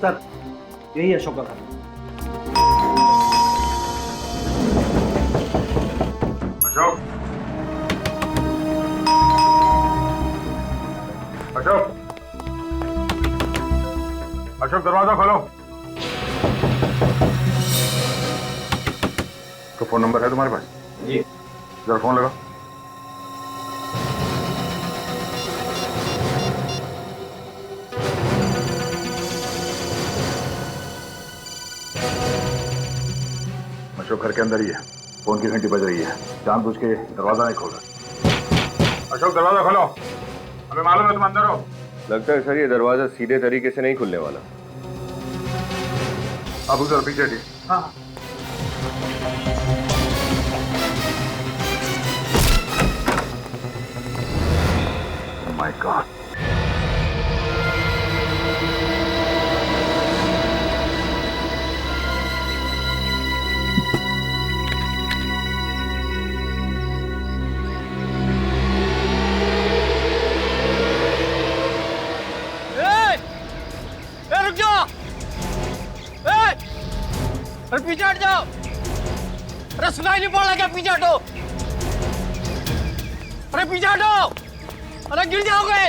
Sir यही है अशोक का घर। अशोक, अशोक, अशोक दरवाजा खोलो। तो फोन नंबर है तुम्हारे पास? जी। जरा फोन लगा। अशोक घर के अंदर ही है, फोन की घंटी बज रही है, जानबूझ के दरवाजा नहीं खोला। अशोक दरवाजा खोलो, हमें मालूम है तुम अंदर हो। लगता है सर ये दरवाजा सीधे तरीके से नहीं खुलने वाला। अब उधर पीछे हटिए। हाँ। My God. रुक जाओ, अरे पीछे हट जाओ। अरे सुनाई नहीं पड़ रहा क्या? पीछे हटो, अरे पीछे हटो, अरे गिर जाओगे।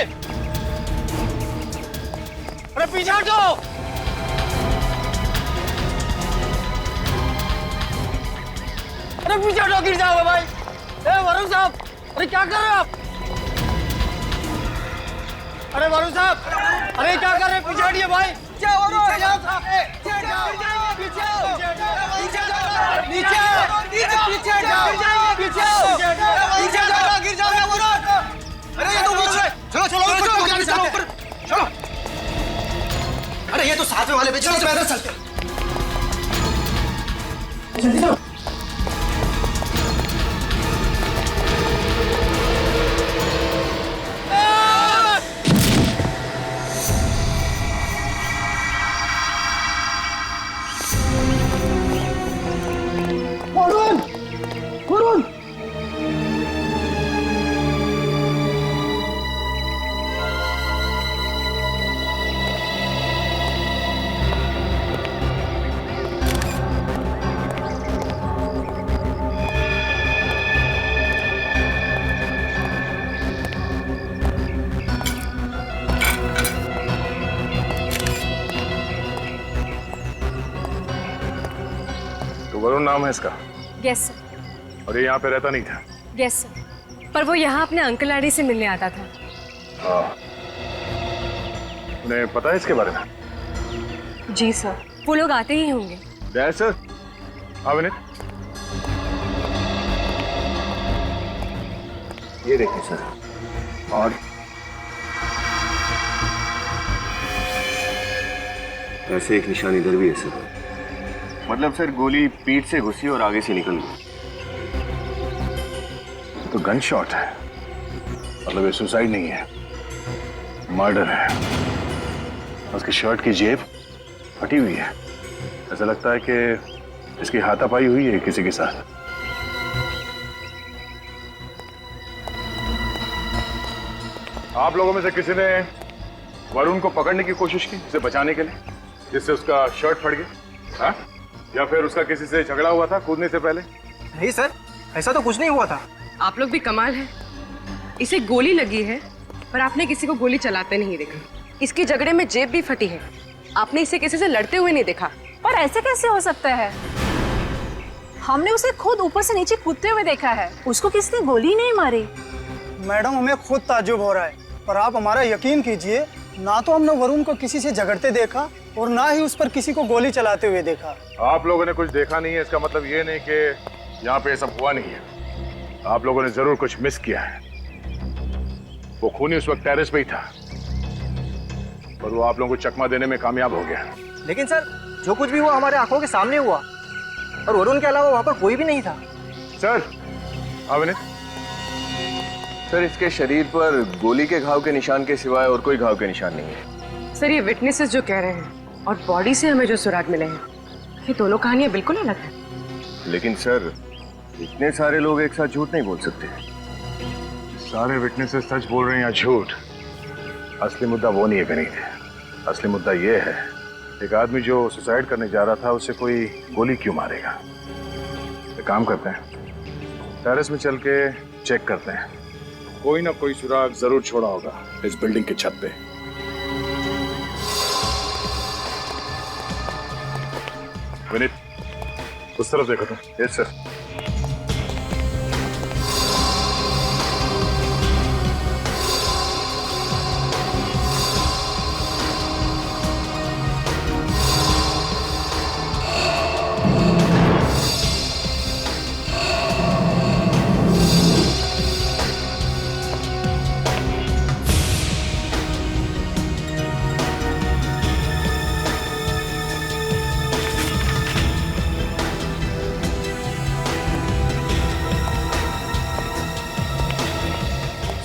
अरे पीछे हटो, अरे पीछे हटो, गिर जाओगे भाई। ए वरुण साहब, अरे क्या कर रहे हो आप? अरे वरुण साहब, अरे क्या कर रहे हैं? पीछे हटिए भाई। अरे ये तो साथ में वाले बेचने से पैदल चलते। वरुण, वरुण, तो वरुण नाम है इसका? Yes sir. और ये यहाँ पे रहता नहीं था? यस सर, पर वो यहाँ अपने अंकल आंटी से मिलने आता था। हाँ। उन्हें पता है इसके बारे में? जी सर, वो लोग आते ही होंगे। सर हाँ विनीत, ये देखिए सर, और ऐसे एक निशान इधर भी है सर। मतलब सर गोली पीठ से घुसी और आगे से निकल गई। तो गन शॉट है, मतलब ये सुसाइड नहीं है, मर्डर है। उसकी शर्ट की जेब फटी हुई है, ऐसा लगता है कि इसकी हाथापाई हुई है किसी के साथ। आप लोगों में से किसी ने वरुण को पकड़ने की कोशिश की, उसे बचाने के लिए, जिससे उसका शर्ट फट गया? हाँ? या फिर उसका किसी से झगड़ा हुआ था कूदने से पहले? नहीं सर, ऐसा तो कुछ नहीं हुआ था। आप लोग भी कमाल है, इसे गोली लगी है पर आपने किसी को गोली चलाते नहीं देखा। इसकी झगड़े में जेब भी फटी है, आपने इसे किसी से लड़ते हुए नहीं देखा। पर ऐसे कैसे हो सकता है? हमने उसे खुद ऊपर से नीचे कूदते हुए देखा है, उसको किसी ने गोली नहीं मारी। मैडम हमें खुद ताज्जुब हो रहा है, पर आप हमारा यकीन कीजिए, ना तो हमने वरुण को किसी से झगड़ते देखा और ना ही उस पर किसी को गोली चलाते हुए देखा। आप लोगों ने कुछ देखा नहीं है, इसका मतलब ये नहीं कि यहाँ पे ये सब हुआ नहीं है। आप लोगों ने जरूर कुछ मिस किया है। वो खूनी उस वक्त टेरेस पे ही था, पर वो आप लोगों को चकमा देने में कामयाब हो गया। लेकिन सर, जो कुछ भी हुआ हमारे आंखों के सामने हुआ, और वरुण के अलावा वहाँ पर कोई भी नहीं था। सर, हाँ विनीत? सर इसके शरीर पर गोली के घाव के निशान के सिवाय और कोई घाव के निशान नहीं है। सर ये विटनेसेस जो कह रहे हैं और बॉडी से हमें जो सुराग मिले हैं, ये दोनों कहानियां बिल्कुल अलग हैं। लेकिन सर इतने सारे लोग एक साथ झूठ नहीं बोल सकते। सारे विटनेसेस सच बोल रहे हैं या झूठ, असली मुद्दा वो नहीं है विनीत। असली मुद्दा ये है एक आदमी जो सुसाइड करने जा रहा था उसे कोई गोली क्यों मारेगा? एक काम करते हैं, टेरेस में चल के चेक करते हैं। कोई ना कोई सुराग जरूर छोड़ा होगा इस बिल्डिंग की छत पे। विनीत, उस तरफ देखो तुम। Yes sir.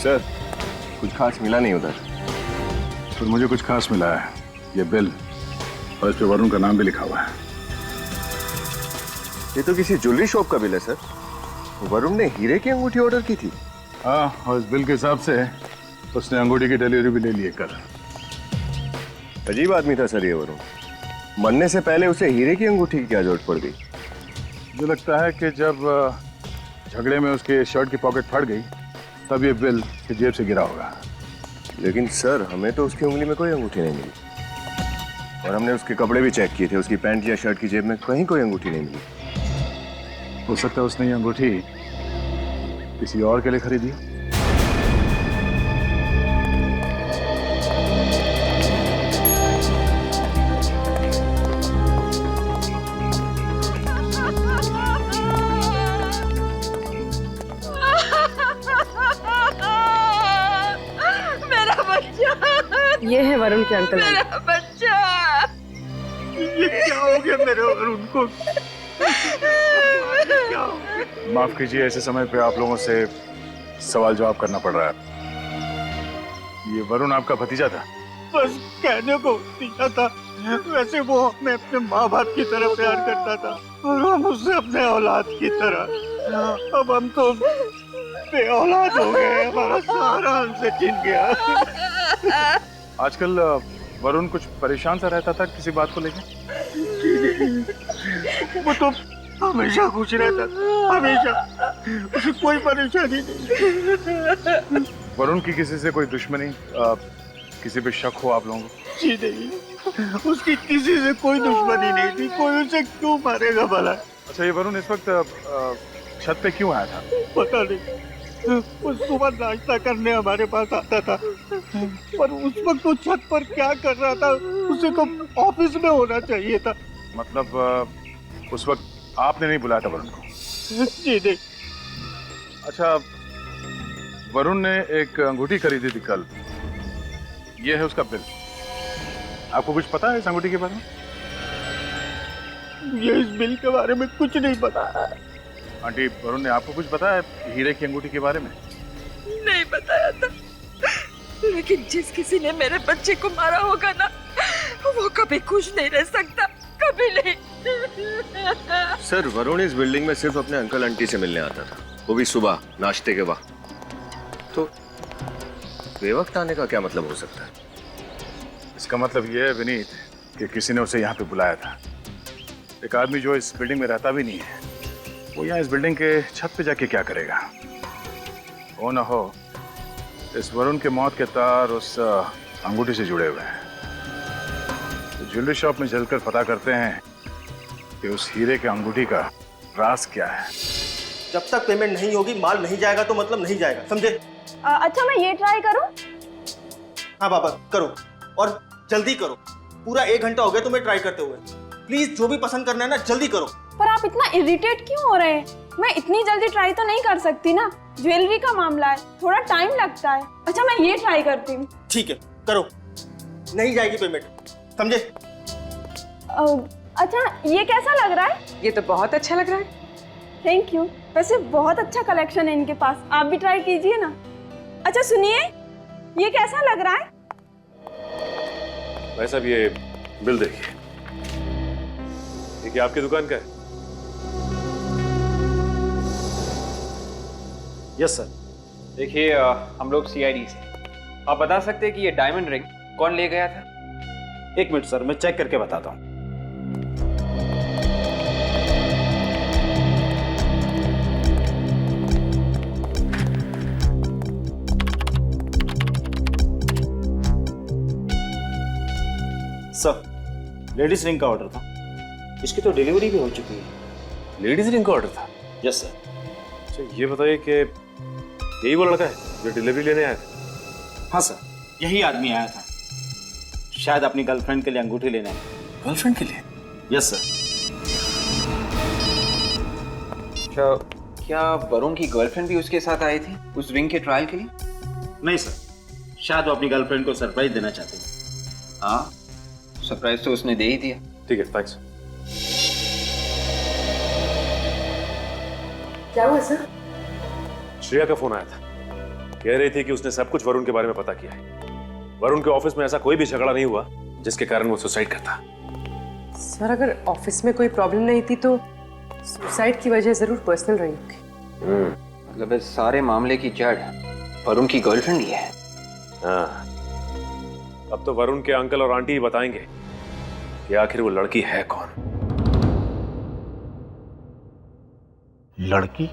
सर, कुछ खास मिला नहीं उधर। फिर मुझे कुछ खास मिला है, ये बिल, और इस पे वरुण का नाम भी लिखा हुआ है। ये तो किसी ज्वेलरी शॉप का बिल है सर। वरुण ने हीरे की अंगूठी ऑर्डर की थी। हाँ, और इस बिल के हिसाब से उसने अंगूठी की डिलीवरी भी ले ली है कल। अजीब आदमी था सर ये वरुण। मरने से पहले उसे हीरे की अंगूठी की क्या जरूरत पड़ गई? मुझे लगता है कि जब झगड़े में उसके शर्ट की पॉकेट फट गई तब ये बिल की जेब से गिरा होगा। लेकिन सर, हमें तो उसकी उंगली में कोई अंगूठी नहीं मिली, और हमने उसके कपड़े भी चेक किए थे। उसकी पैंट या शर्ट की जेब में कहीं कोई अंगूठी नहीं मिली। हो सकता है उसने ये अंगूठी किसी और के लिए खरीदी। ये है वरुण के अंकल। मेरा बच्चा, ये क्या हो गया मेरे वरुण को? क्या हो गया? माफ कीजिए, ऐसे समय पे आप लोगों से सवाल जवाब करना पड़ रहा है। ये वरुण आपका भतीजा था? बस कहने को भतीजा था, वैसे वो हमें अपने माँ बाप की तरह प्यार करता था और हम उससे अपने औलाद की तरह। अब हम तो बे औलाद हो गए, हमारा सहारा हमसे छिन गया। आजकल वरुण कुछ परेशान सा रहता था किसी बात को लेकर? वो तो हमेशा खुश रहता था, हमेशा, उसे कोई परेशानी नहीं। वरुण की किसी से कोई दुश्मनी, किसी पे शक हो आप लोगों को? जी नहीं, उसकी किसी से कोई दुश्मनी नहीं थी। कोई उसे क्यों मारेगा भला? अच्छा, ये वरुण इस वक्त छत पे क्यों आया था? पता नहीं, वो सुबह नाश्ता करने हमारे पास आता था, पर उस वक्त वो छत पर क्या कर रहा था? उसे तो ऑफिस में होना चाहिए था। मतलब उस वक्त आपने नहीं बुलाया था वरुण को? जी नहीं। अच्छा, वरुण ने एक अंगूठी खरीदी थी कल, ये है उसका बिल। आपको कुछ पता है इस अंगूठी के बारे में? ये इस बिल के बारे में कुछ नहीं पता। आंटी, वरुण ने आपको कुछ बताया हीरे की अंगूठी के बारे में? नहीं बताया था, लेकिन जिस किसी ने मेरे बच्चे को मारा होगा ना, वो कभी खुश नहीं रह सकता, कभी नहीं। सर, वरुण इस बिल्डिंग में सिर्फ अपने अंकल आंटी से मिलने आता था, वो भी सुबह नाश्ते के वक्त। तो बेवक्त आने का क्या मतलब हो सकता है? इसका मतलब यह है विनीत कि किसी ने उसे यहाँ पे बुलाया था। एक आदमी जो इस बिल्डिंग में रहता भी नहीं है, वो यहाँ इस बिल्डिंग के छत पे जाके क्या करेगा? हो ना हो इस वरुण के मौत के तार उस अंगूठी से जुड़े हुए हैं। तो ज्वेलरी शॉप में चलकर पता करते हैं कि उस हीरे के अंगूठी का राज क्या है। जब तक पेमेंट नहीं होगी, माल नहीं जाएगा तो मतलब नहीं जाएगा, समझे? अच्छा, मैं ये ट्राई करूं? हाँ बाबा, करो और जल्दी करो। पूरा 1 घंटा हो गया तुम्हें ट्राई करते हुए। प्लीज जो भी पसंद करना है ना, जल्दी करो। पर आप इतना इरिटेट क्यों हो रहे हैं? मैं इतनी जल्दी ट्राई तो नहीं कर सकती ना, ज्वेलरी का मामला है, थोड़ा टाइम लगता है। अच्छा, मैं ये ट्राई करती हूँ। ठीक है, करो। नहीं जाएगी पेमेंट, समझे? अच्छा, ये कैसा लग रहा है? ये तो बहुत अच्छा लग रहा है। Thank you. वैसे बहुत अच्छा कलेक्शन है इनके पास, आप भी ट्राई कीजिए ना। अच्छा सुनिए, ये कैसा लग रहा है? भाई साहब, ये बिल देखिए। ये क्या आपकी दुकान का है? Yes sir. देखिए, हम लोग CID से। आप बता सकते हैं कि ये डायमंड रिंग कौन ले गया था? एक मिनट सर, मैं चेक करके बताता हूँ। सर, लेडीज रिंग का ऑर्डर था। इसकी तो डिलीवरी भी हो चुकी है। लेडीज रिंग का ऑर्डर था? Yes sir. अच्छा, ये बताइए कि यही वो लड़का है जो डिलीवरी लेने आया था? हाँ सर, यही आदमी आया था, शायद अपनी गर्लफ्रेंड के लिए अंगूठी लेने आया। गर्लफ्रेंड के लिए? Yes sir. अच्छा, क्या वरुण की गर्लफ्रेंड भी उसके साथ आई थी उस रिंग के ट्रायल के लिए? नहीं सर, शायद वो अपनी गर्लफ्रेंड को सरप्राइज देना चाहते हैं। हाँ, सरप्राइज तो उसने दे ही दिया। ठीक है, थैंक्स। क्या हुआ सर? श्रेया का फोन आया था, कह रही थी कि उसने सब कुछ वरुण के बारे में पता किया है। वरुण के ऑफिस में ऐसा कोई भी झगड़ा नहीं हुआ जिसके कारण वो सुसाइड करता। सर, अगर ऑफिस में कोई प्रॉब्लम नहीं थी तो सुसाइड की वजह जरूर पर्सनल रही होगी। मतलब इस सारे मामले की जड़ वरुण की गर्लफ्रेंड ही है। हाँ, अब तो वरुण के अंकल और आंटी ही बताएंगे कि आखिर वो लड़की है कौन। लड़की?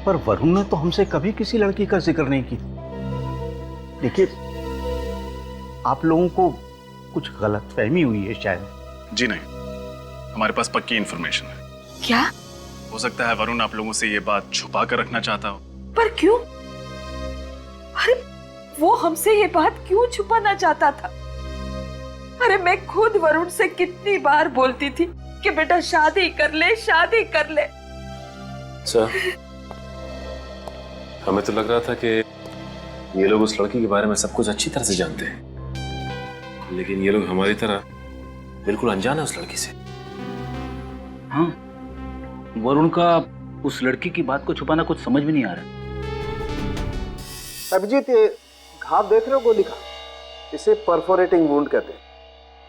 पर वरुण ने तो हमसे कभी किसी लड़की का जिक्र नहीं की। देखिए, आप लोगों को कुछ गलतफहमी हुई है शायद। जी नहीं, हमारे पास पक्की इंफॉर्मेशन है। क्या? हो सकता है वरुण आप लोगों से ये बात छुपा कर रखना चाहता हो। पर क्यों? अरे वो हमसे ये बात क्यों छुपाना चाहता था? अरे मैं खुद वरुण से कितनी बार बोलती थी कि बेटा शादी कर ले, शादी कर ले। सर, हमें तो लग रहा था कि ये लोग उस लड़की के बारे में सब कुछ अच्छी तरह से जानते हैं, लेकिन ये लोग हमारी तरह बिल्कुल अनजान है उस लड़की से। हाँ, वरुण का उस लड़की की बात को छुपाना कुछ समझ में नहीं आ रहा। अभिजीत, ये घाव देख रहे हो गोली का? इसे परफोरेटिंग वुंड कहते हैं।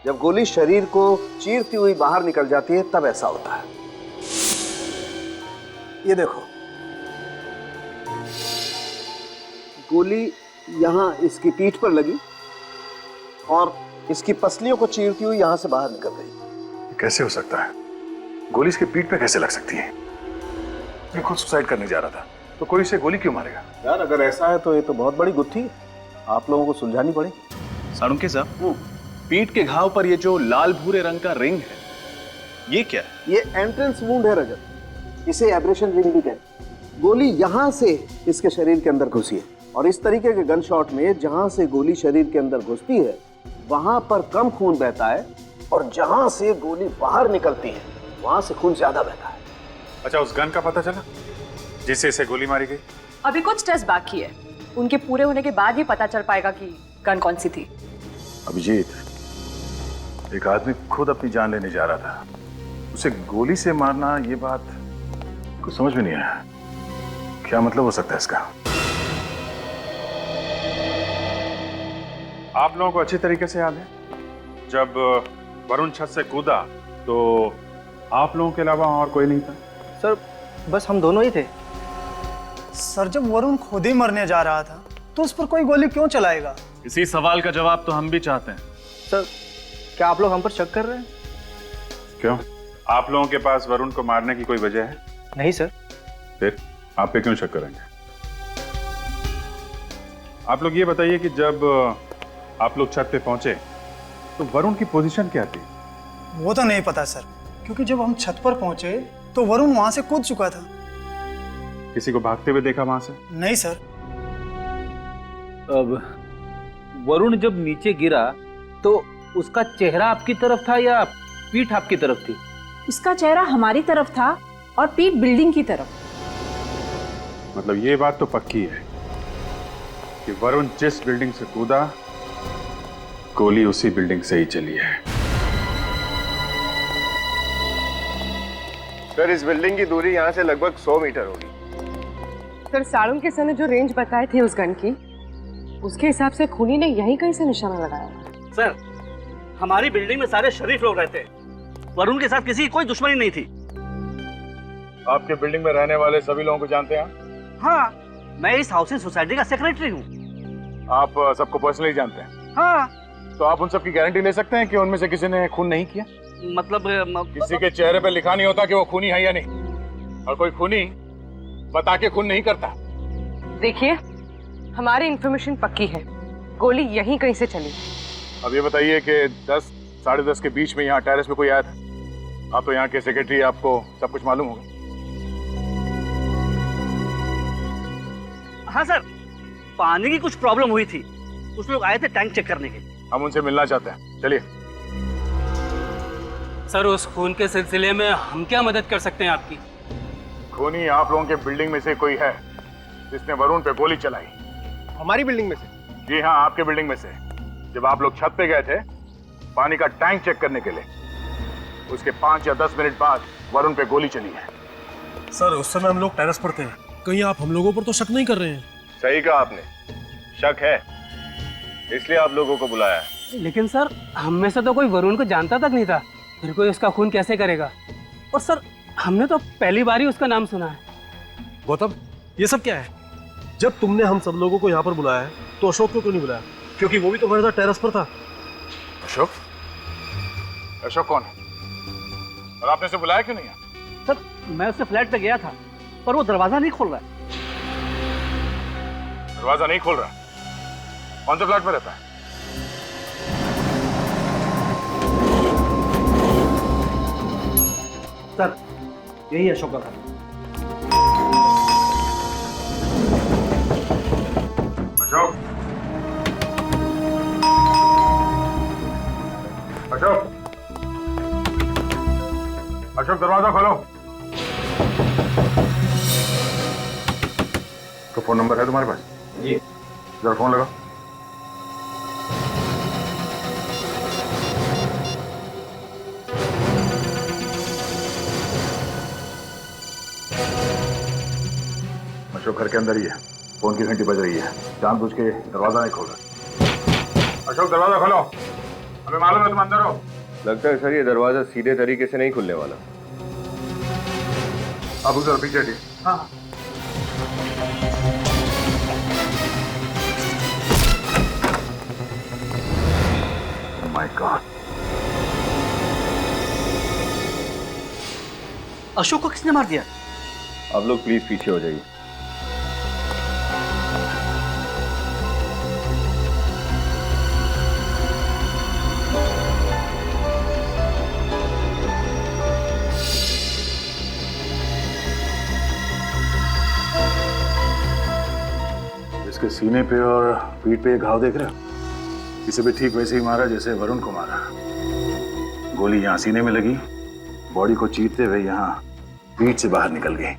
जब गोली शरीर को चीरती हुई बाहर निकल जाती है तब ऐसा होता है। ये देखो, गोली यहाँ इसकी पीठ पर लगी और इसकी पसलियों को चीरती हुई यहाँ से बाहर निकल गई। कैसे हो सकता है? गोली इसके पीठ पे कैसे लग सकती है? ये खुद सुसाइड करने जा रहा था, तो कोई इसे गोली क्यों मारेगा? यार, अगर ऐसा है तो ये तो बहुत बड़ी गुत्थी है, आप लोगों को सुलझानी पड़ेगी। साळुंखे साहब, पीठ के घाव पर ये जो लाल भूरे रंग का रिंग है, ये क्या है? ये एंट्रेंस वुंड है रजत, इसे एब्रेशन रिंग भी कहते हैं। गोली यहाँ से इसके शरीर के अंदर घुसी है और इस तरीके के गन शॉट में जहाँ से गोली शरीर के अंदर घुसती है वहां पर कम खून बहता है और जहां से गोली बाहर निकलती है वहां से खून ज्यादा बहता है। अच्छा, उस गन का पता चला जिससे इसे गोली मारी गई? अभी कुछ टेस्ट बाकी है, उनके पूरे होने के बाद ही पता चल पाएगा कि गन कौन सी थी। अभिजीत, एक आदमी खुद अपनी जान लेने जा रहा था, उसे गोली से मारना, ये बात कुछ समझ में नहीं आया। क्या मतलब हो सकता है इसका? आप लोगों को अच्छी तरीके से याद है जब वरुण छत से कूदा तो आप लोगों के अलावा और कोई नहीं था? सर, बस हम दोनों ही थे। सर, जब वरुण खुद ही मरने जा रहा था तो उस पर कोई गोली क्यों चलाएगा? इसी सवाल का जवाब तो हम भी चाहते हैं। सर, क्या आप लोग हम पर शक कर रहे हैं? क्यों? आप लोगों के पास वरुण को मारने की कोई वजह है? नहीं सर। फिर आप पे क्यों शक करेंगे? आप लोग ये बताइए कि जब आप लोग छत पे पहुंचे तो वरुण की पोजीशन क्या थी? वो तो नहीं पता सर, क्योंकि जब हम छत पर पहुंचे तो वरुण वहां से कूद चुका था। किसी को भागते हुए देखा वहां से? नहीं सर। अब वरुण जब नीचे गिरा तो उसका चेहरा आपकी तरफ था या पीठ आपकी तरफ थी? उसका चेहरा हमारी तरफ था और पीठ बिल्डिंग की तरफ। मतलब ये बात तो पक्की है कि वरुण जिस बिल्डिंग से कूदा गोली उसी बिल्डिंग से ही चली है। सर, इस बिल्डिंग की दूरी यहाँ से लगभग 100 मीटर होगी। सर, साळुंखे सर ने जो रेंज बताए थे उस गन की, उसके हिसाब से खूनी ने यहीं कहीं से निशाना लगाया। सर, हमारी बिल्डिंग में सारे शरीफ लोग रहते हैं, वरुण के साथ किसी की कोई दुश्मनी नहीं थी। आपके बिल्डिंग में रहने वाले सभी लोगों को जानते हैं? हाँ, मैं इस हाउसिंग सोसाइटी का सेक्रेटरी हूँ। आप सबको पर्सनली जानते हैं? हाँ। तो आप उन सब की गारंटी ले सकते हैं कि उनमें से किसी ने खून नहीं किया? मतलब किसी के चेहरे पे लिखा नहीं होता कि वो खूनी है या नहीं, और कोई खूनी बता के खून नहीं करता। देखिए, हमारी इंफॉर्मेशन पक्की है, गोली यहीं कहीं से चली। अब ये बताइए कि 10 साढ़े 10 के बीच में यहाँ टेरेस पे कोई आया था? आप तो यहाँ के सेक्रेटरी, आपको सब कुछ मालूम होगा। हाँ सर, पानी की कुछ प्रॉब्लम हुई थी, कुछ लोग आए थे टैंक चेक करने के। हम उनसे मिलना चाहते हैं, चलिए। सर, उस खून के सिलसिले में हम क्या मदद कर सकते हैं आपकी? खूनी आप लोगों के बिल्डिंग में से कोई है जिसने वरुण पे गोली चलाई। हमारी बिल्डिंग में से? जी हाँ, आपके बिल्डिंग में से। जब आप लोग छत पे गए थे पानी का टैंक चेक करने के लिए, उसके 5 या 10 मिनट बाद वरुण पे गोली चली है। सर, उस समय हम लोग टेरेस पर थे। कहीं आप हम लोगों पर तो शक नहीं कर रहे हैं? सही कहा आपने, शक है, इसलिए आप लोगों को बुलाया है। लेकिन सर, हम में से तो कोई वरुण को जानता तक नहीं था, फिर कोई उसका खून कैसे करेगा? और सर, हमने तो पहली बार ही उसका नाम सुना है। गौतम, ये सब क्या है? जब तुमने हम सब लोगों को यहाँ पर बुलाया है तो अशोक को क्यों नहीं बुलाया? क्योंकि वो भी तो हमारे साथ टेरेस पर था। अशोक? अशोक कौन है? और आपने उसे बुलाया क्यों नहीं है? सर, मैं उससे फ्लैट पे गया था, पर वो दरवाजा नहीं खोल रहा है। दरवाजा नहीं खोल रहा? कौन से फ्लैट में रहता है? सर, यही अशोक का घर। अशोक, अशोक, अशोक, दरवाजा खोलो। तो फोन नंबर है तुम्हारे पास? जी। जरा फोन लगाओ। अशोक घर के अंदर ही है, फोन की घंटी बज रही है, जानबूझ के दरवाजा नहीं खोल रहा। अशोक, दरवाजा खोलो, हमें मालूम है तुम अंदर हो। लगता है सर ये दरवाजा सीधे तरीके से नहीं खुलने वाला। आप उधर पीछे हटिए। हाँ। माय गॉड, अशोक को किसने मार दिया? आप लोग प्लीज पीछे हो जाइए। इसके सीने पे और पीठ पे घाव देख रहे हो? इसे भी ठीक वैसे ही मारा जैसे वरुण को मारा। गोली यहाँ सीने में लगी, बॉडी को चीरते हुए यहाँ पीठ से बाहर निकल गई।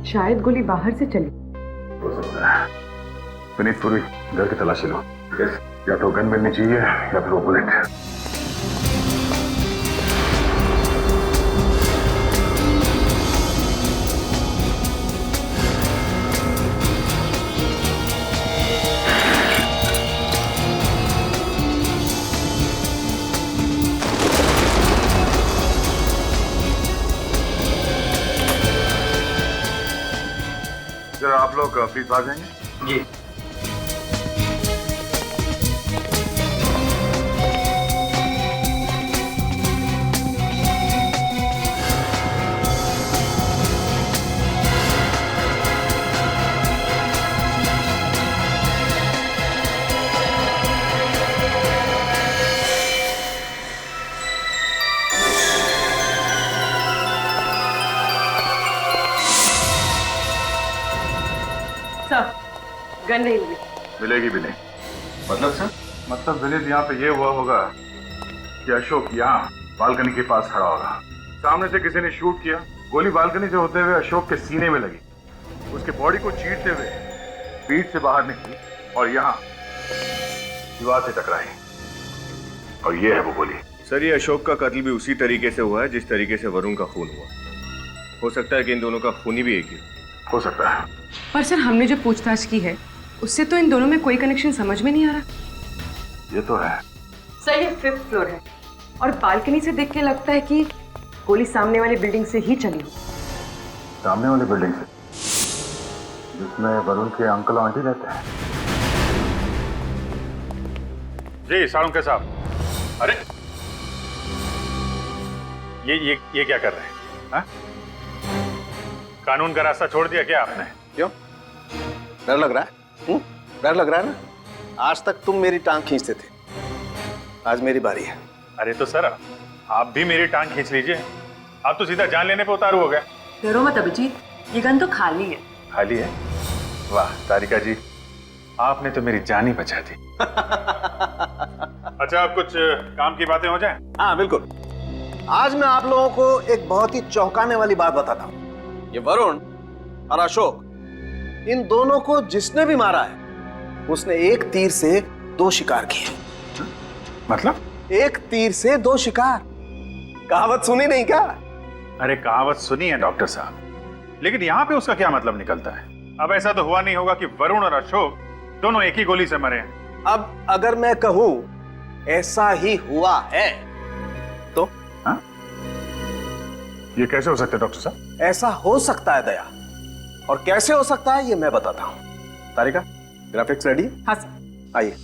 शायद गोली बाहर से चली। हो सकता है। विनीत, पूरी घर की तलाशी लो, या तो गन मिलनी चाहिए या फिर वो बुलेट। जरा आप लोग प्लीज आ जाएंगे। जी। सर, गन नहीं मिली। मिलेगी भी नहीं। मतलब सर? मतलब विनीत, यहाँ पे ये हुआ होगा कि अशोक यहाँ बालकनी के पास खड़ा होगा, सामने से किसी ने शूट किया, गोली बालकनी से होते हुए अशोक के सीने में लगी, उसके बॉडी को चीरते हुए पीठ से बाहर निकली और यहाँ दीवार से टकराई। और ये है वो गोली। सर ये अशोक का कत्ल भी उसी तरीके से हुआ है जिस तरीके से वरुण का खून हुआ। हो सकता है कि इन दोनों का खूनी भी एक ही हो सकता है। पर सर हमने जो पूछताछ की है उससे तो इन दोनों में कोई कनेक्शन समझ में नहीं आ रहा। ये तो है। सर ये 5th फ्लोर है और बालकनी से देख के लगता है कि गोली सामने वाली बिल्डिंग से ही चली हो। सामने वाली बिल्डिंग से जिसमें वरुण के अंकल आंटी रहते हैं। जी साळुंखे साहब। अरे ये क्या कर रहे हैं? हा? कानून का रास्ता छोड़ दिया क्या आपने? क्यों डर लग रहा है? डर लग रहा है ना? आज तक तुम मेरी टांग खींचते थे, आज मेरी बारी है। अरे तो सर आप भी मेरी टांग खींच लीजिए। आप तो सीधा जान लेने पे उतारू हो गए। डरो मत अभिजीत, ये गन तो खाली है। खाली है? वाह तारिका जी, आपने तो मेरी जान ही बचा दी। अच्छा अब कुछ काम की बातें हो जाएं? हाँ बिल्कुल। आज मैं आप लोगों को एक बहुत ही चौंकाने वाली बात बताता हूँ। ये वरुण और अशोक, इन दोनों को जिसने भी मारा है उसने एक तीर से 2 शिकार किए। मतलब? एक तीर से 2 शिकार। कहावत सुनी नहीं क्या? अरे कहावत सुनी है डॉक्टर साहब, लेकिन यहाँ पे उसका क्या मतलब निकलता है? अब ऐसा तो हुआ नहीं होगा कि वरुण और अशोक दोनों एक ही गोली से मरे हैं। अब अगर मैं कहूं ऐसा ही हुआ है तो? हाँ? ये कैसे हो सकता है डॉक्टर साहब? ऐसा हो सकता है दया, और कैसे हो सकता है ये मैं बताता हूं। तारिका ग्राफिक्स रेडी? हाँ सर। आइए।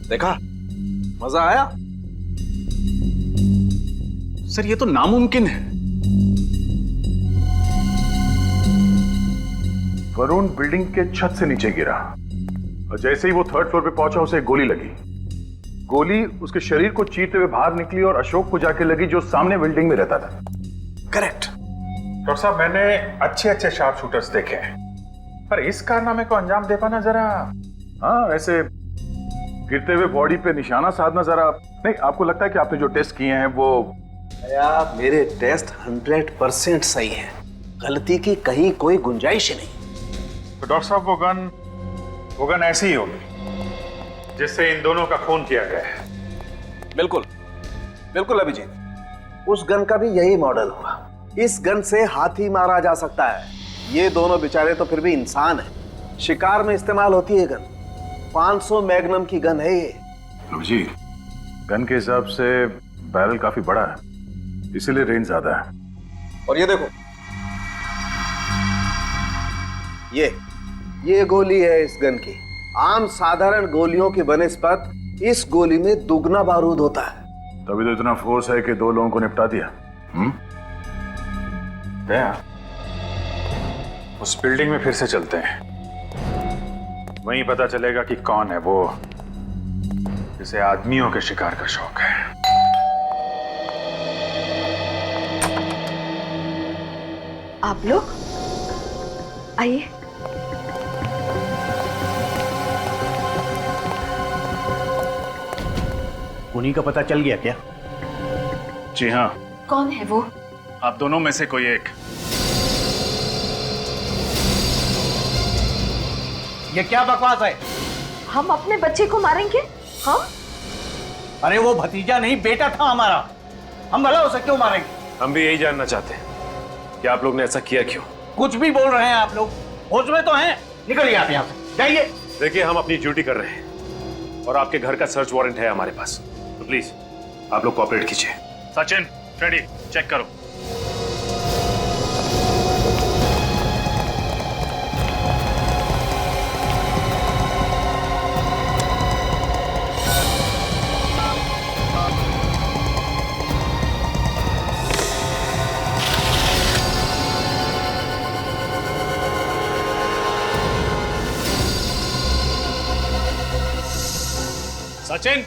देखा, मजा आया? सर ये तो नामुमकिन है। वरुण बिल्डिंग के छत से नीचे गिरा और जैसे ही वो 3rd फ्लोर पे पहुंचा उसे गोली लगी। गोली उसके शरीर को चीरते हुए बाहर निकली और अशोक को जाके लगी जो सामने बिल्डिंग में रहता था। करेक्ट। डॉक्टर साहब मैंने अच्छे शार्प शूटर्स देखे हैं, पर इस कारनामे को अंजाम दे पाना जरा, हाँ ऐसे गिरते हुए बॉडी पे निशाना साधना जरा नहीं। आपको लगता है कि आपने जो टेस्ट किए हैं वो? यार मेरे टेस्ट 100% सही है, गलती की कहीं कोई गुंजाइश ही नहीं। तो डॉक्टर साहब वो गन ऐसी ही होगी जिससे इन दोनों का खून किया गया है। बिल्कुल बिल्कुल अभिजीत, उस गन का भी यही मॉडल होगा। इस गन से हाथी मारा जा सकता है। ये दोनों बेचारे तो फिर भी इंसान है। शिकार में इस्तेमाल होती है गन। 500 मैग्नम की गन है ये। जी गन के हिसाब से बैरल काफी बड़ा है, इसीलिए रेंज ज्यादा है। और ये देखो, ये गोली है इस गन की। आम साधारण गोलियों की बनिस्बत इस गोली में दुगना बारूद होता है। तभी तो इतना फोर्स है कि 2 लोगों को निपटा दिया। दया, उस बिल्डिंग में फिर से चलते हैं, वहीं पता चलेगा कि कौन है वो जिसे आदमियों के शिकार का शौक है। आप लोग आइए। उन्हीं का पता चल गया क्या? जी हाँ। कौन है वो? आप दोनों में से कोई एक। ये क्या बकवास है? हम अपने बच्चे को मारेंगे? हम? अरे वो भतीजा नहीं बेटा था हमारा, हम भला उसे क्यों मारेंगे? हम भी यही जानना चाहते हैं कि आप लोग ने ऐसा किया क्यों। कुछ भी बोल रहे हैं आप लोग, होश में तो हैं? निकलिए आप यहाँ से, जाइए। देखिए हम अपनी ड्यूटी कर रहे हैं और आपके घर का सर्च वारंट है हमारे पास, तो प्लीज आप लोग कोऑपरेट कीजिए। सचिन रेडी, चेक करो। सचिन,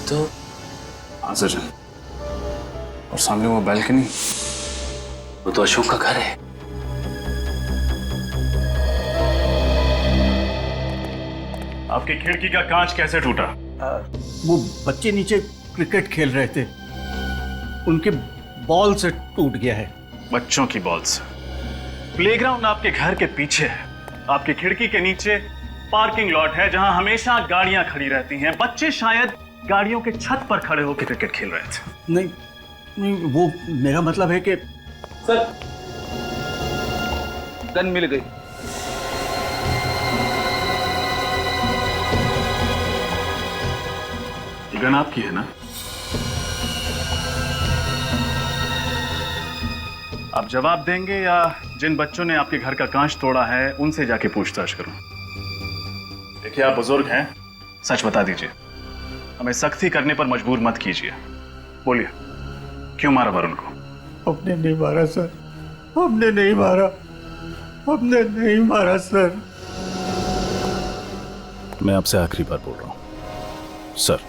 तो हाँ सचिन, और सामने वो बैल्कनी, वो तो अशोक का घर है। आपकी खिड़की का कांच कैसे टूटा? वो बच्चे नीचे क्रिकेट खेल रहे थे, उनके बॉल से टूट गया है। बच्चों की बॉल से? प्लेग्राउंड आपके घर के पीछे है, आपकी खिड़की के नीचे पार्किंग लॉट है जहां हमेशा गाड़ियां खड़ी रहती हैं। बच्चे शायद गाड़ियों के छत पर खड़े होकर क्रिकेट खेल रहे थे। नहीं नहीं, वो मेरा मतलब है कि सर गन मिल गई। ये गन आपकी है ना? आप जवाब देंगे या जिन बच्चों ने आपके घर का कांच तोड़ा है उनसे जाके पूछताछ करूं? देखिए आप बुजुर्ग हैं, सच बता दीजिए, हमें सख्ती करने पर मजबूर मत कीजिए। बोलिए, क्यों मारा वरुण को? हमने नहीं मारा सर, हमने नहीं मारा, हमने नहीं मारा सर। मैं आपसे आखिरी बार बोल रहा हूं सर,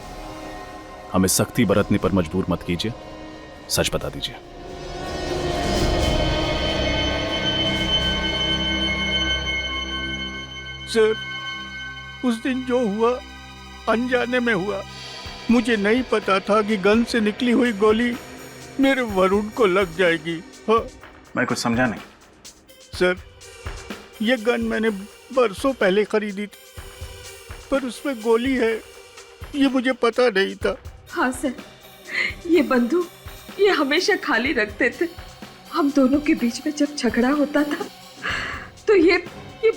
हमें सख्ती बरतने पर मजबूर मत कीजिए, सच बता दीजिए। सर, उस दिन जो हुआ अनजाने में हुआ। मुझे नहीं पता था कि गन से निकली हुई गोली मेरे वरुण को लग जाएगी। हाँ। मैं कुछ समझा नहीं। सर, ये गन मैंने बरसों पहले खरीदी थी, पर उसमें गोली है ये मुझे पता नहीं था। हाँ सर, ये बंदूक ये हमेशा खाली रखते थे। हम दोनों के बीच में जब झगड़ा होता था तो ये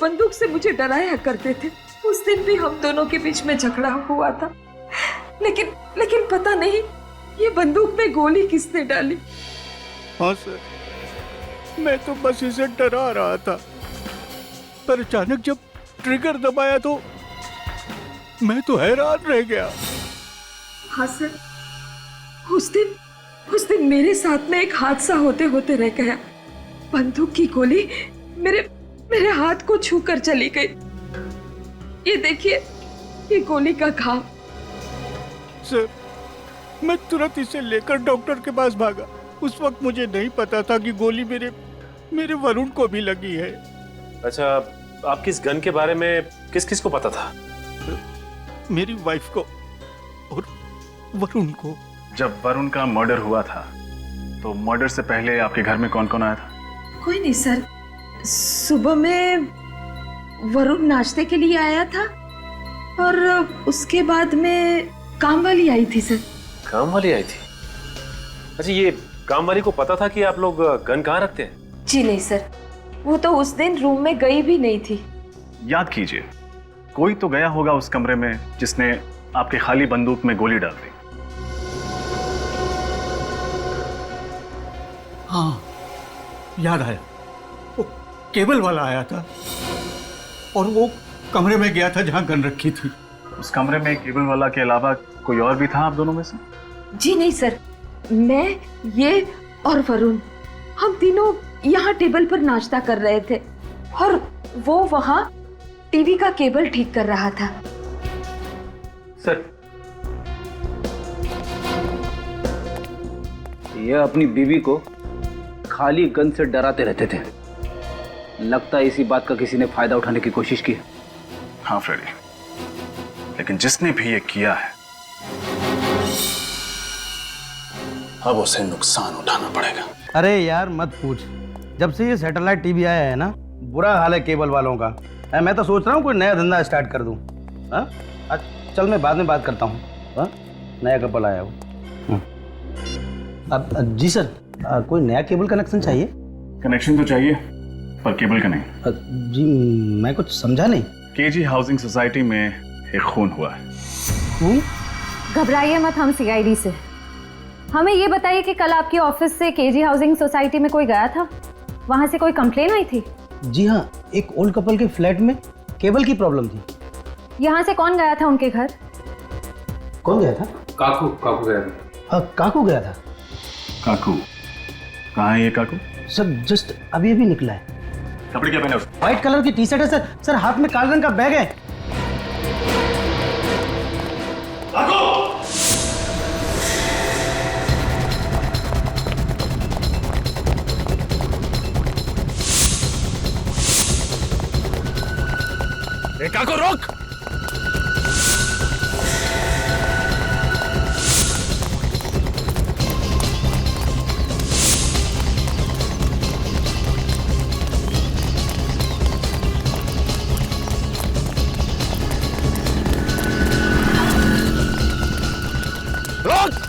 बंदूक से मुझे डराया करते थे। उस दिन भी हम दोनों के बीच में झगड़ा हुआ था, लेकिन पता नहीं ये बंदूक में गोली किसने डाली। हाँ सर, मैं तो बस इसे डरा रहा था, पर अचानक जब ट्रिगर दबाया तो मैं तो हैरान रह गया। हाँ सर, उस दिन मेरे साथ में एक हादसा होते होते रह गया। बंदूक की गोली मेरे हाथ को छूकर चली गई। ये देखिए, ये गोली का घाव। सर, मैं तुरंत इसे लेकर डॉक्टर के पास भागा। उस वक्त मुझे नहीं पता था कि गोली मेरे वरुण को भी लगी है। अच्छा, आपकी इस गन के बारे में किस किस को पता था? मेरी वाइफ को और वरुण को। जब वरुण का मर्डर हुआ था तो मर्डर से पहले आपके घर में कौन कौन आया था? कोई नहीं सर, सुबह में वरुण नाश्ते के लिए आया था और उसके बाद में काम वाली आई थी सर। काम वाली आई थी? अच्छा, ये काम वाली को पता था कि आप लोग गन कहाँ रखते हैं? जी नहीं सर, वो तो उस दिन रूम में गई भी नहीं थी। याद कीजिए, कोई तो गया होगा उस कमरे में जिसने आपके खाली बंदूक में गोली डाल दी। हाँ, याद आया, वो केबल वाला आया था और वो कमरे में गया था जहां गन रखी थी। उस कमरे में केबल वाला के अलावा कोई और भी था आप दोनों में से? जी नहीं सर, मैं, ये और वरुण, हम तीनों यहाँ टेबल पर नाश्ता कर रहे थे और वो वहां टीवी का केबल ठीक कर रहा था। सर, ये अपनी बीवी को खाली गन से डराते रहते थे। लगता है इसी बात का किसी ने फायदा उठाने की कोशिश की। हाँ फ्रेडी, लेकिन जिसने भी ये किया है अब उसे नुकसान उठाना पड़ेगा। अरे यार मत पूछ, जब से ये सैटेलाइट टीवी आया है ना, बुरा हाल है केबल वालों का। मैं तो सोच रहा हूँ कोई नया धंधा स्टार्ट कर दूँ। हाँ, चल मैं बाद में बात करता हूँ। हाँ, नया कपल आया वो। अब जी सर, कोई नया केबल कनेक्शन चाहिए? कनेक्शन तो चाहिए, पर केबल का नहीं। जी मैं कुछ समझा नहीं। केजी हाउसिंग सोसाइटी में एक खून हुआ है। खून? घबराइए मत, हम सीआईडी से। हमें ये बताइए कि कल आपके ऑफिस से केजी हाउसिंग सोसाइटी में कोई गया था? वहां से कोई कंप्लेन आई थी? जी हाँ, एक ओल्ड कपल के फ्लैट में केबल की प्रॉब्लम थी। यहाँ से कौन गया था उनके घर? कौन गया था? काकू गया था। काकू गया था। काकू? कहाँ है ये काकू? सर, जस्ट अभी निकला है। कपड़े क्या पहने? व्हाइट कलर की टी शर्ट है सर। सर, हाथ में काले रंग का बैग है। काकू! रेखा को रोक। रोक।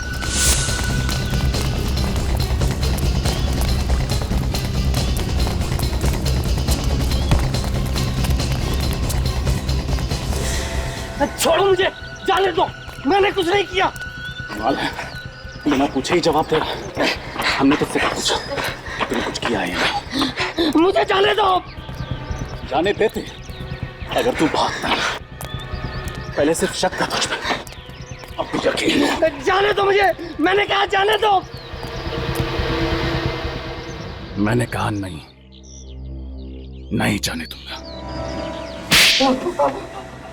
छोड़ो मुझे, जाने दो, मैंने कुछ नहीं किया। कमाल है, बिना पूछे ही जवाब दे रहा। हमने तुझसे क्या पूछा? तूने कुछ किया है या नहीं? मुझे जाने दो। जाने देते अगर तू भागता। पहले सिर्फ शक था तुझ में, अब तुझे यकीन है। जाने दो मुझे, मैंने कहा जाने दो। मैंने कहा नहीं, नहीं जाने दूंगा।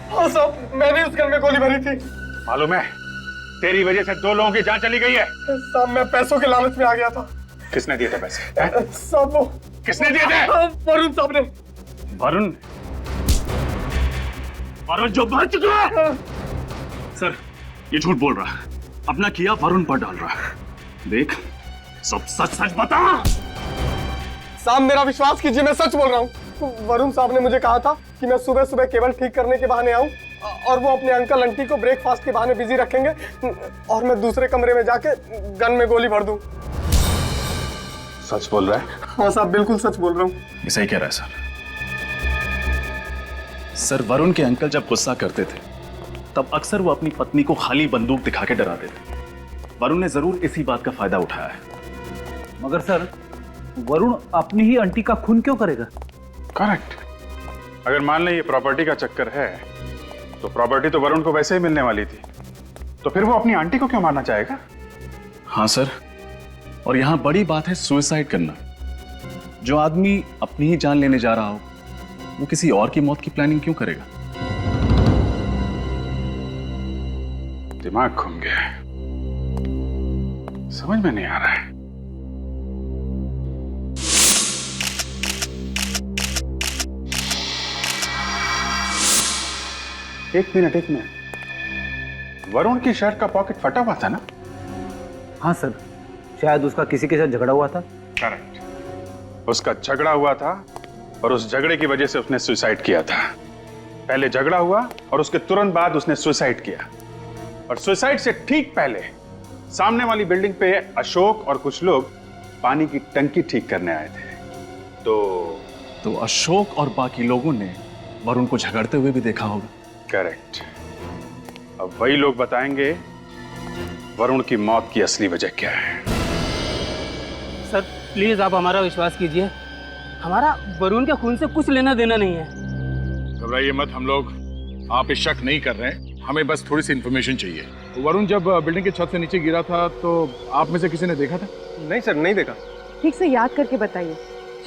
हाँ साहब, मैंने उस घर में गोली भरी थी। मालूम है, तेरी वजह से 2 लोगों की जान चली गई है। साहब मैं पैसों के लालच में आ गया था। किसने दिए थे पैसे? साहब वो किसने दिए थे? वरुण साहब ने। वरुण? वरुण जो मर चुका है। सर ये झूठ बोल रहा है, अपना किया वरुण पर डाल रहा है। देख सब सच सच बता। साहब मेरा विश्वास कीजिए, मैं सच बोल रहा हूँ। वरुण साहब ने मुझे कहा था कि मैं सुबह सुबह केबल ठीक करने के बहाने आऊं और वो अपने अंकल आंटी को ब्रेकफास्ट के बहाने बिजी रखेंगे और मैं दूसरे कमरे में जाके गन में गोली भर दूं। सच बोल रहा है? हाँ साहब, बिल्कुल सच बोल रहा हूँ। ये सही कह रहा है सर। सर वरुण के अंकल जब गुस्सा करते थे तब अक्सर वो अपनी पत्नी को खाली बंदूक दिखा के डराते थे। वरुण ने जरूर इसी बात का फायदा उठाया है। मगर सर वरुण अपनी ही आंटी का खून क्यों करेगा? करेक्ट। अगर मान लें ये प्रॉपर्टी का चक्कर है तो प्रॉपर्टी तो वरुण को वैसे ही मिलने वाली थी, तो फिर वो अपनी आंटी को क्यों मारना चाहेगा? हाँ सर, और यहां बड़ी बात है सुसाइड करना। जो आदमी अपनी ही जान लेने जा रहा हो वो किसी और की मौत की प्लानिंग क्यों करेगा? दिमाग घूम गया है, समझ में नहीं आ रहा है। एक मिनट, वरुण की शर्ट का पॉकेट फटा हुआ था ना? हाँ सर, शायद उसका किसी के साथ झगड़ा हुआ था। करेक्ट, उसका झगड़ा हुआ था और उस झगड़े की वजह से उसने सुसाइड किया था। पहले झगड़ा हुआ और उसके तुरंत बाद उसने सुसाइड किया, और सुसाइड से ठीक पहले सामने वाली बिल्डिंग पे अशोक और कुछ लोग पानी की टंकी ठीक करने आए थे। तो अशोक और बाकी लोगों ने वरुण को झगड़ते हुए भी देखा होगा। करेक्ट। अब वही लोग बताएंगे वरुण की मौत की असली वजह क्या है। सर प्लीज आप हमारा विश्वास कीजिए, हमारा वरुण के खून से कुछ लेना देना नहीं है। घबराइए मत, हम लोग आप पे शक नहीं कर रहे हैं, हमें बस थोड़ी सी इंफॉर्मेशन चाहिए। वरुण जब बिल्डिंग के छत से नीचे गिरा था तो आप में से किसी ने देखा था? नहीं सर, नहीं देखा। ठीक से याद करके बताइए,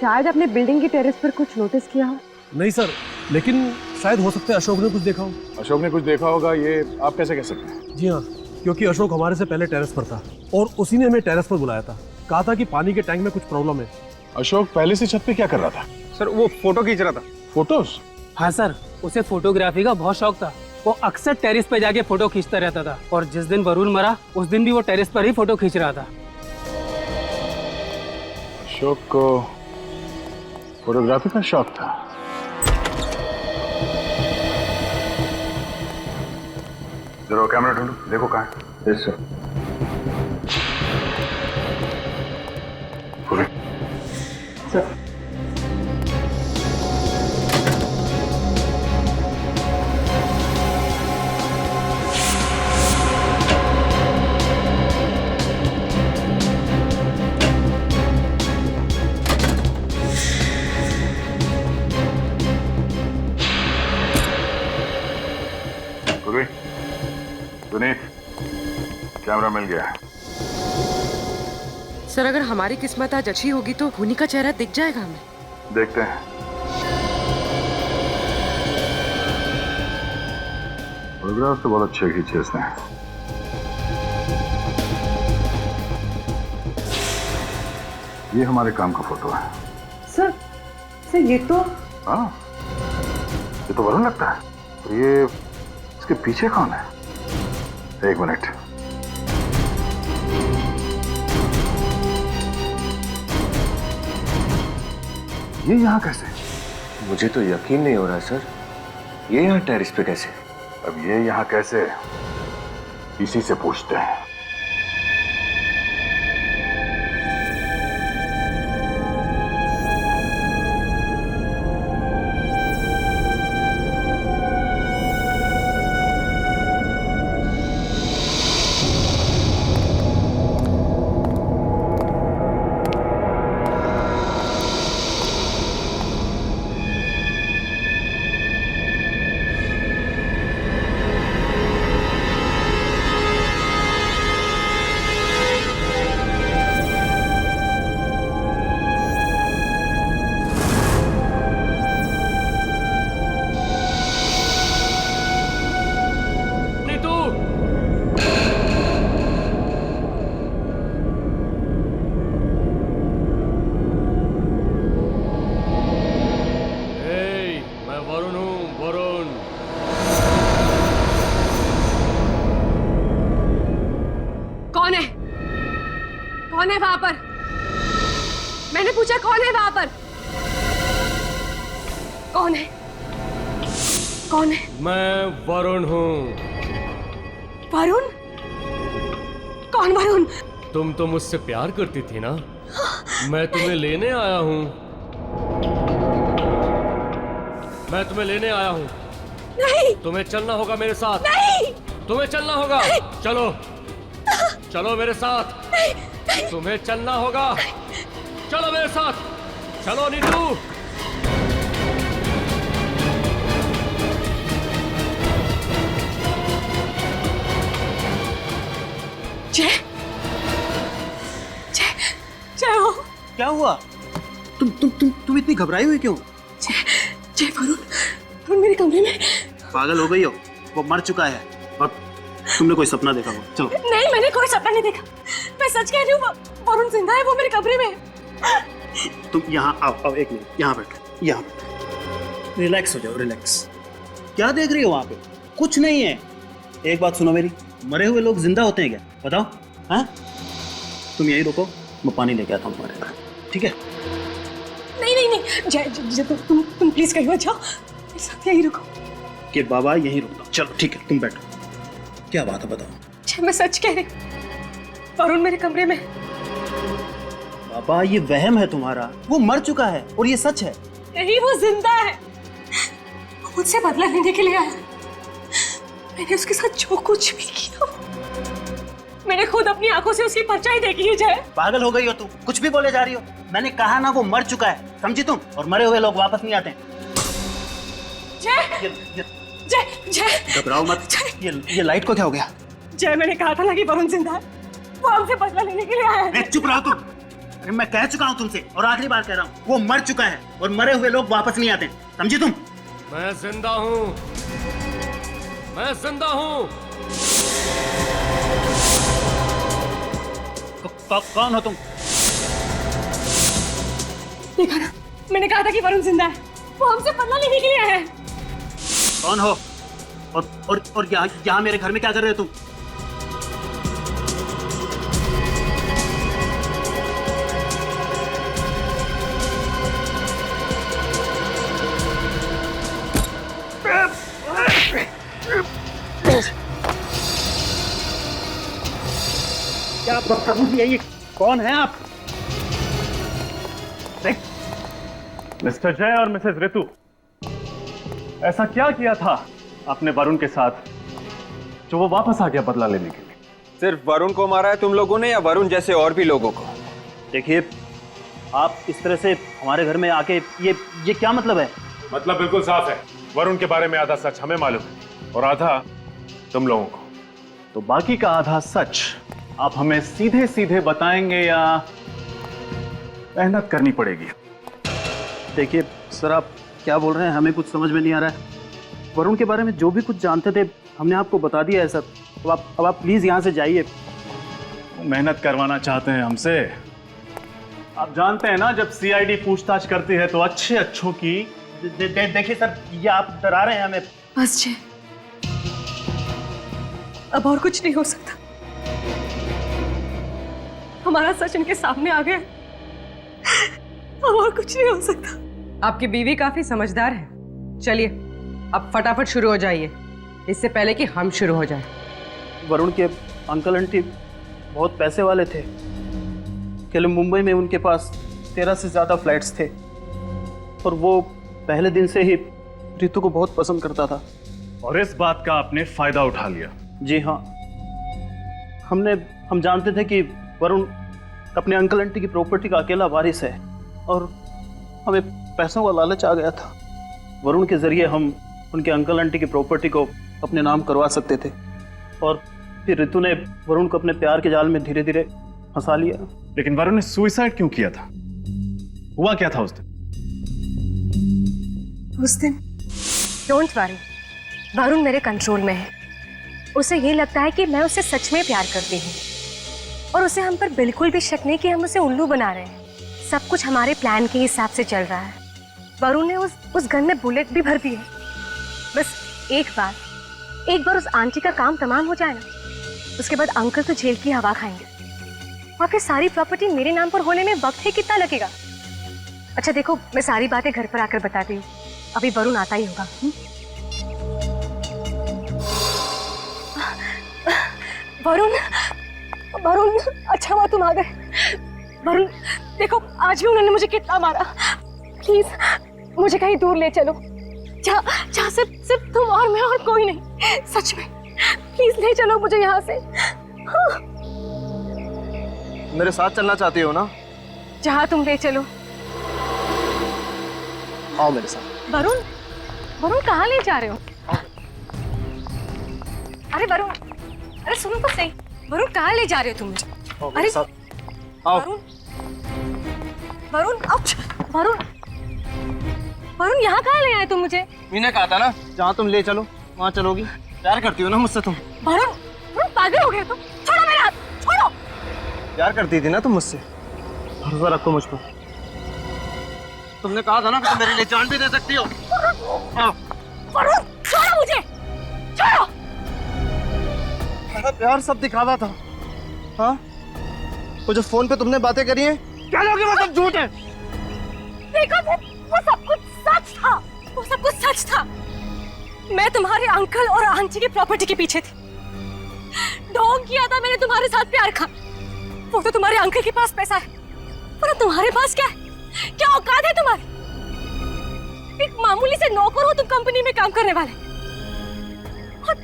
शायद आपने बिल्डिंग की टेरेस पर कुछ नोटिस किया हो। नहीं सर, लेकिन शायद हो सकता है अशोक ने कुछ देखा हो। अशोक ने कुछ देखा होगा, ये आप कैसे कह सकते हैं? जी हाँ, क्योंकि अशोक हमारे से पहले टेरेस पर था और उसी ने हमें टेरेस पर बुलाया था। कहा था कि पानी के टैंक में कुछ प्रॉब्लम है। अशोक पहले से छत पे क्या कर रहा था? सर वो फोटो खींच रहा था। फोटोज? हाँ सर, उसे फोटोग्राफी का बहुत शौक था। वो अक्सर टेरेस पे जाके फोटो खींचता रहता था, और जिस दिन वरुण मरा उस दिन भी वो टेरेस पर ही फोटो खींच रहा था। अशोक को फोटोग्राफी का शौक था। जरा कैमरा ढूंढो, देखो कहाँ है। Yes sir. Sir Sunit, camera मिल गया। सर अगर हमारी किस्मत आज अच्छी होगी तो खूनी का चेहरा दिख जाएगा हमें। देखते हैं। फोटोग्राफ तो बहुत अच्छे खींचे इसने। ये हमारे काम का फोटो है। सर ये तो हाँ, ये तो वरुण लगता है। और ये इसके पीछे कौन है? एक मिनट। ये यहाँ कैसे? मुझे तो यकीन नहीं हो रहा सर, ये यहाँ टेरेस पे कैसे? अब ये यहाँ कैसे, इसी से पूछते हैं। कौन है वहां पर? मैंने पूछा कौन है वहां पर? कौन है? कौन है? मैं वरुण हूँ। वरुण? कौन वरुण? तुम तो मुझसे प्यार करती थी ना, मैं तुम्हें लेने आया हूँ। मैं तुम्हें लेने आया हूँ। नहीं। तुम्हें चलना होगा मेरे साथ। नहीं। तुम्हें चलना होगा। नहीं। चलो चलो मेरे साथ। नहीं। नहीं। तुम्हें चलना होगा। चलो मेरे साथ। चलो नीतू। जय जय जय हो। क्या हुआ? तुम इतनी घबराई हुई क्यों? जय वरुण मेरे कमरे में। पागल हो गई हो? वो मर चुका है और तुमने कोई सपना देखा हो? चलो। नहीं, मैंने कोई सपना नहीं देखा। मैं सच कह रही हूँ, वरुण जिंदा है, वो मेरे कमरे में। तुम यहाँ आओ, एक मिनट यहाँ बैठो, यहाँ बैठो। रिलैक्स हो जाओ, रिलैक्स। क्या देख रही हो वहाँ पे? कुछ नहीं है। एक बात सुनो मेरी, मरे हुए लोग जिंदा होते हैं क्या? बताओ। हाँ, तुम यहीं रुको, मैं पानी लेके आता हूँ तुम्हारे घर, ठीक है? नहीं नहीं नहीं जय तुम प्लीज कहीं मत जाओ, मेरे साथ यहीं रुको। कि बाबा यहीं रुकता हूँ। चलो ठीक है, तुम बैठो। क्या बात है बताओ। जय मैं सच कह रही, वरुण मेरे कमरे में। बाबा ये वहम है तुम्हारा, वो मर चुका है और ये सच है। नहीं, वो जिंदा है। वो मुझसे बदला लेने के लिए आया। मैंने उसके साथ जो कुछ भी किया, मैंने खुद अपनी आंखों से उसकी परछाई देखी है। जय पागल हो गई हो तुम, कुछ भी बोले जा रही हो। मैंने कहा ना वो मर चुका है, समझी तुम? और मरे हुए लोग वापस नहीं आते। जय जय जय घबराओ मत। ये लाइट को क्या हो गया? जय मैंने कहा था ना कि वरुण जिंदा है, वो हमसे बदला लेने के लिए आया है। चुप रहो तुम। अरे मैं कह चुका हूँ तुमसे और आखिरी बार कह रहा हूँ, वो मर चुका है और मरे हुए लोग वापस नहीं आते, समझी तुम? मैं जिंदा हूँ, मैं जिंदा हूँ। कौन हो तुम? देखा ना, मैंने कहा था कि वरुण जिंदा है, वो हमसे बदला लेने के लिए आया है। कौन हो? और यहाँ मेरे घर में क्या कर रहे हो तुम? क्या बदतमीजी है ये? कौन है आप? मिस्टर जय और मिसेस ऋतु, ऐसा क्या किया था आपने वरुण के साथ जो वो वापस आ गया बदला लेने के लिए? सिर्फ वरुण को मारा है तुम लोगों ने या वरुण जैसे और भी लोगों को? देखिए, आप इस तरह से हमारे घर में आके ये क्या मतलब है? मतलब बिल्कुल साफ है, वरुण के बारे में आधा सच हमें मालूम है और आधा तुम लोगों को। तो बाकी का आधा सच आप हमें सीधे सीधे बताएंगे या मेहनत करनी पड़ेगी? देखिए सर, आप क्या बोल रहे हैं, हमें कुछ समझ में नहीं आ रहा है। वरुण के बारे में जो भी कुछ जानते थे हमने आपको बता दिया है सर। अब आप प्लीज यहाँ से जाइए। मेहनत करवाना चाहते हैं हमसे? आप जानते हैं ना, जब सीआईडी पूछताछ करती है तो अच्छे अच्छों की देखिए सर, ये आप डरा रहे हैं हमें। बस जय, अब और कुछ नहीं हो सकता। हमारा सच इनके सामने आ गया, अब और कुछ नहीं हो सकता। आपकी बीवी काफी समझदार है। चलिए अब फटाफट शुरू हो जाइए, इससे पहले कि हम शुरू हो जाए। वरुण के अंकल आंटी बहुत पैसे वाले थे। केवल मुंबई में उनके पास 13 से ज़्यादा फ्लैट्स थे और वो पहले दिन से ही रितु को बहुत पसंद करता था। और इस बात का आपने फायदा उठा लिया? जी हाँ, हम जानते थे कि वरुण अपने अंकल आंटी की प्रॉपर्टी का अकेला वारिस है और हमें पैसों का लालच आ गया था। वरुण के जरिए हम उनके अंकल आंटी की प्रॉपर्टी को अपने नाम करवा सकते थे और फिर रितु ने वरुण को अपने प्यार के जाल में धीरे धीरे फंसा लिया। लेकिन वरुण ने सुसाइड क्यों किया था? हुआ क्या था उस दिन? डोंट वरी, वरुण मेरे कंट्रोल में है। उसे ये लगता है कि मैं उसे सच में प्यार करती हूँ और उसे हम पर बिल्कुल भी शक नहीं कि हम उसे उल्लू बना रहे हैं। सब कुछ हमारे प्लान के हिसाब से चल रहा है। वरुण ने उस गन में बुलेट भी भर दी है। बस एक बार उस आंटी का काम तमाम हो जाए ना, उसके बाद अंकल तो जेल की हवा खाएंगे और फिर सारी प्रॉपर्टी मेरे नाम पर होने में वक्त ही कितना लगेगा। अच्छा देखो, मैं सारी बातें घर पर आकर बताती हूँ, अभी वरुण आता ही होगा। वरुण, अच्छा हुआ तुम आ गए। वरुण देखो, आज भी उन्होंने मुझे कितना मारा। प्लीज मुझे कहीं दूर ले चलो, जहाँ सिर्फ तुम और मैं और कोई नहीं। सच में प्लीज ले चलो मुझे यहाँ से। हाँ। मेरे साथ चलना चाहती हो ना? जहाँ तुम ले चलो। आओ मेरे साथ। वरुण कहाँ ले जा रहे हो? अरे वरुण, अरे सुनो तो सही, वरुण कहाँ ले जा रहे हो तुम मुझे? अरे वरुण यहाँ कहाँ ले आए तुम मुझे? मैंने कहा था ना, जहाँ तुम ले चलो वहाँ चलोगी। प्यार करती हो ना मुझसे तुम? वरुण पागल हो गए तुम? छोड़ो मेरा हाथ, छोड़ो। प्यार करती थी ना तुम मुझसे? भरोसा रखो मुझ पर। तुमने कहा था ना कि तुम मेरे लिए जान भी दे सकती हो। वरुण छोड़ो मुझे, छोड़ो। मेरा प्यार सब दिखावा था। हाँ, वो जो फोन पे तुमने बातें करी हैं, क्या लोगे वो सब झूठ है। देखो वो सब कुछ सच था, वो सब कुछ सच था। मैं तुम्हारे अंकल और आंटी की प्रॉपर्टी के पीछे थी। ढोंग किया था मैंने तुम्हारे साथ प्यार का। वो तो तुम्हारे अंकल के पास पैसा है, पर तुम्हारे पास क्या है? क्या औकात है तुम्हारी? एक मामूली से नौकर हो तुम कंपनी में काम करने वाले, और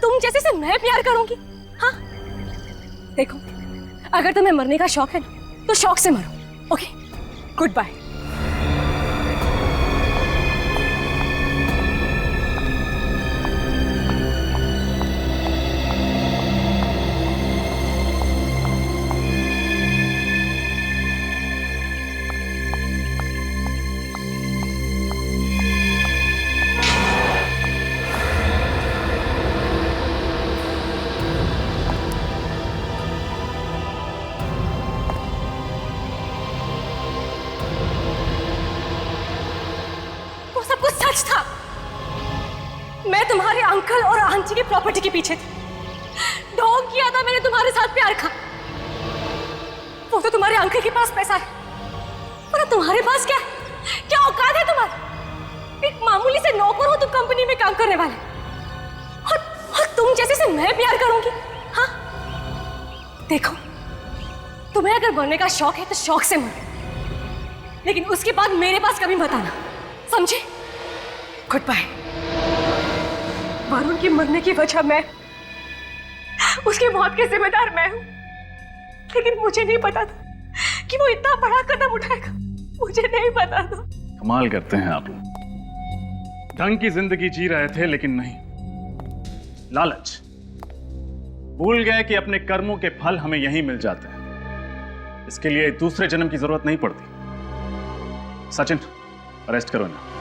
तुम जैसे से मैं प्यार करूंगी? हाँ देखो, अगर तुम्हें मरने का शौक है ना, तो शौक से मरो। Okay, good bye. था। मैं तुम्हारे अंकल और आंटी की प्रॉपर्टी के पीछे थी। ढोंग किया था मैंने तुम्हारे साथ प्यार का। वो तो तुम्हारे अंकल के पास पैसा है, पर तुम्हारे पास क्या है? क्या औकात है तुम्हारी? एक मामूली से नौकर हो तुम कंपनी में काम करने वाले, और तुम जैसे से मैं प्यार करूंगी? हाँ देखो, तुम्हें अगर मरने का शौक है तो शौक से मरो, लेकिन उसके बाद मेरे पास कभी मत आना, समझे? Good bye. वरुण की मरने की वजह मैं, उसकी मौत के जिम्मेदार मैं हूं, लेकिन मुझे नहीं पता था कि वो इतना बड़ा कदम उठाएगा। मुझे नहीं पता था। कमाल करते हैं आप लोग। ढंग की जिंदगी जी रहे थे, लेकिन नहीं, लालच। भूल गए कि अपने कर्मों के फल हमें यहीं मिल जाते हैं। इसके लिए दूसरे जन्म की जरूरत नहीं पड़ती। सचिन, अरेस्ट करो ना।